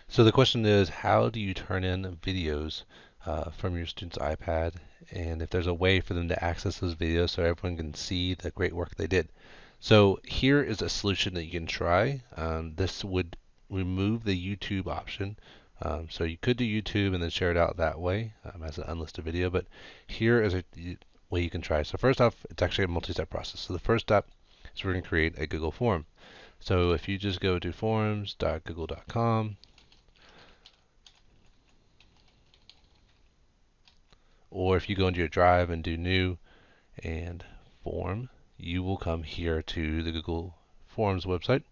So the question is, how do you turn in videos from your student's iPad, and if there's a way for them to access those videos so everyone can see the great work they did. So here is a solution that you can try. This would remove the YouTube option. So you could do YouTube and then share it out that way as an unlisted video, but here is a way you can try. So first off, it's actually a multi-step process. So the first step is we're going to create a Google form. So if you just go to forms.google.com, or if you go into your Drive and do New and Form, you will come here to the Google Forms website.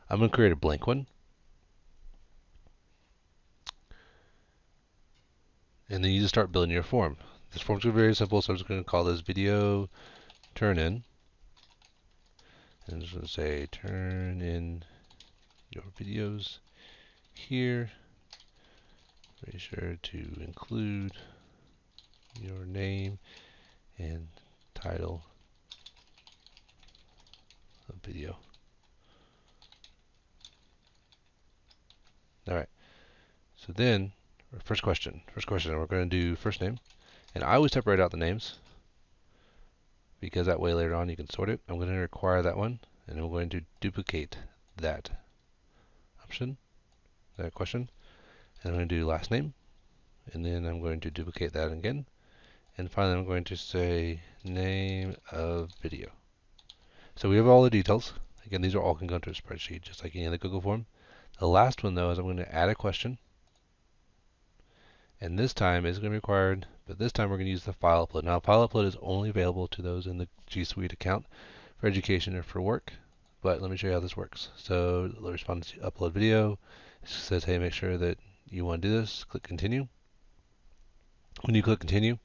I'm going to create a blank one. And then you just start building your form. This form's going to be very simple, so I'm just going to call this video turn in. And I'm just going to say turn in your videos here. Be sure to include your name and title of video. Alright, so then, first question, we're going to do first name. And I always separate out the names, because that way later on you can sort it. I'm going to require that one, and I'm going to duplicate that option, that question. And I'm going to do last name, and then I'm going to duplicate that again. And finally I'm going to say name of video. So we have all the details. Again, these are all can go into a spreadsheet, just like any other Google form. The last one though is I'm going to add a question. And this time is going to be required, but this time we're going to use the file upload. Now file upload is only available to those in the G Suite account for education or for work. But let me show you how this works. So the response to upload video, it says, hey, make sure that you want to do this. Click continue. When you click continue,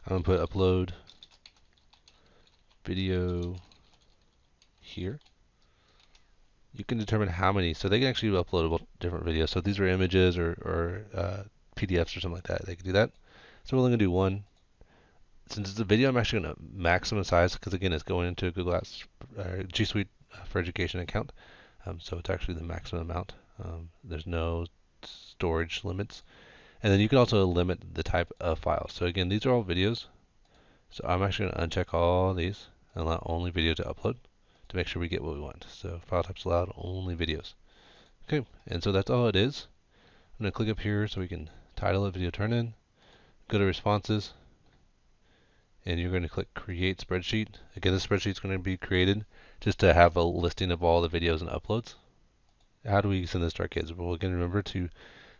I'm going to put upload video here. You can determine how many, so they can actually upload different videos. So if these are images or PDFs or something like that, they can do that. So we're only going to do one. Since it's a video, I'm actually going to maximum size, because again, it's going into a Google Apps G Suite for Education account. So it's actually the maximum amount. There's no storage limits. And then you can also limit the type of file. So again, these are all videos. So I'm actually going to uncheck all these and allow only video to upload to make sure we get what we want. So file types allowed, only videos. Okay, and so that's all it is. I'm going to click up here so we can title it video turn in. Go to responses, and you're going to click create spreadsheet. Again, this spreadsheet is going to be created just to have a listing of all the videos and uploads. How do we send this to our kids? Well, again, remember to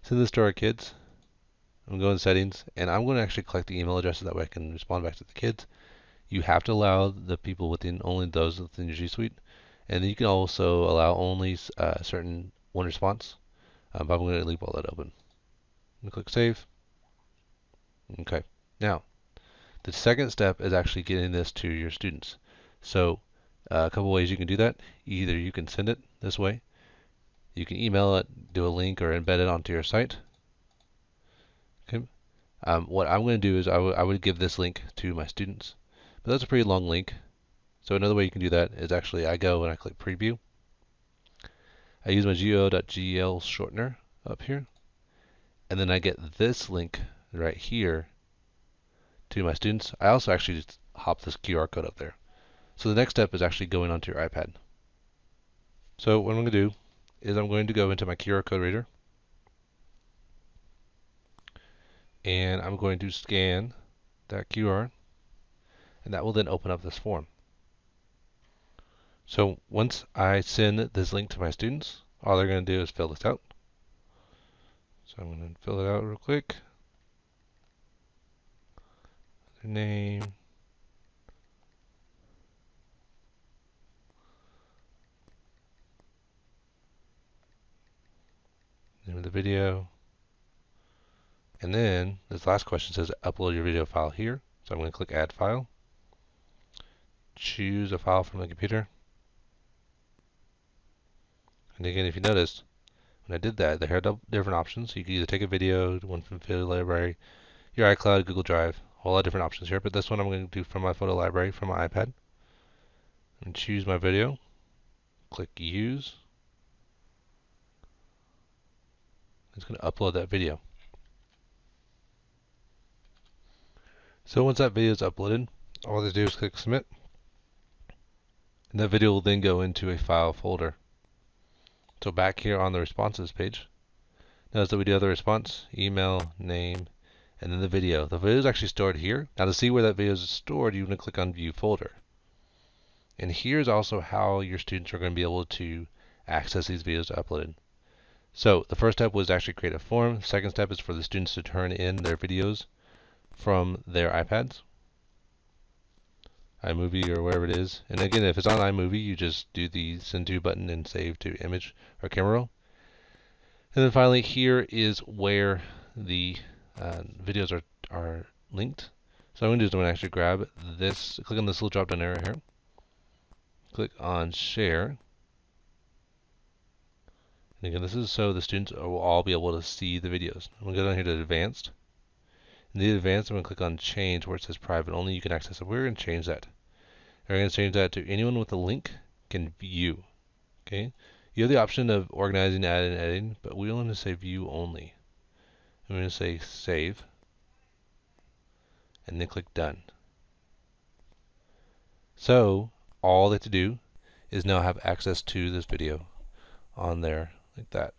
send this to our kids. I'm going to go in settings, and I'm going to actually collect the email addresses, that way I can respond back to the kids. You have to allow the people within, only those within your G Suite, and then you can also allow only certain one response. But I'm going to leave all that open. I'm going to click save. Okay. Now, the second step is actually getting this to your students. So a couple ways you can do that. Either you can send it this way, you can email it, do a link, or embed it onto your site. Okay. What I'm going to do is I would give this link to my students. But that's a pretty long link. So another way you can do that is actually I go and I click preview. I use my go.gl shortener up here. And then I get this link right here to my students. I also actually just hop this QR code up there. So the next step is actually going onto your iPad. So what I'm going to do is I'm going to go into my QR code reader. And I'm going to scan that QR. And that will then open up this form. So once I send this link to my students, all they're going to do is fill this out. So I'm going to fill it out real quick. Their name. Name of the video. And then this last question says upload your video file here. So I'm going to click add file. Choose a file from the computer. And again, if you noticed, when I did that, they had different options. You can either take a video, one from Photo Library, your iCloud, Google Drive, a whole lot of different options here. But this one I'm going to do from my photo library, from my iPad. And choose my video. Click use. It's going to upload that video. So once that video is uploaded, all they do is click submit, and that video will then go into a file folder. So back here on the responses page, notice that we do have the response, email, name, and then the video. The video is actually stored here. Now to see where that video is stored, you want to click on View Folder. And here's also how your students are going to be able to access these videos uploaded. So the first step was to actually create a form. The second step is for the students to turn in their videos from their iPads, iMovie or wherever it is. And again, if it's on iMovie, you just do the send to button and save to image or camera roll. And then finally, here is where the videos are linked. So what I'm going to do is I'm going to actually grab this, click on this little drop down arrow here, click on share. And again, this is so the students will all be able to see the videos. I'm going to go down here to advanced. In the advanced, I'm going to click on change where it says private only. You can access it. We're going to change that. We're going to change that to anyone with a link can view. Okay. You have the option of organizing, adding, and editing, but we want to say view only. I'm going to say save, and then click done. So all they have to do is now have access to this video on there like that.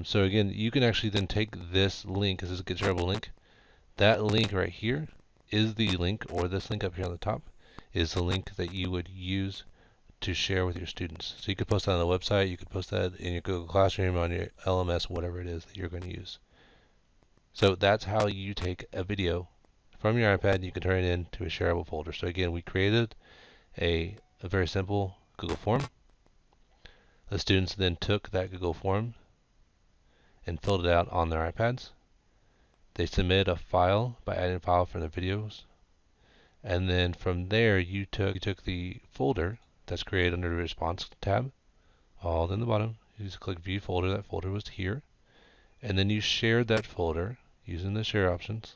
So again, you can actually then take this link, this is a get shareable link. That link right here is the link, or this link up here on the top is the link that you would use to share with your students. So you could post that on the website, you could post that in your Google Classroom, on your LMS, whatever it is that you're going to use. So that's how you take a video from your iPad and you can turn it into a shareable folder. So again, we created a very simple Google form. The students then took that Google form and filled it out on their iPads. They submitted a file by adding a file from their videos. And then from there, you took the folder that's created under the response tab, all in the bottom. You just click view folder. That folder was here. And then you shared that folder using the share options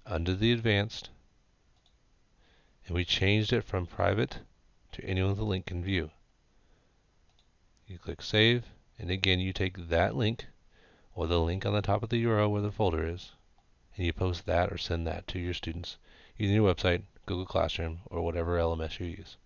under the advanced. And we changed it from private to anyone with a link can view. You click save. And again, you take that link or the link on the top of the URL where the folder is, and you post that or send that to your students using your website, Google Classroom, or whatever LMS you use.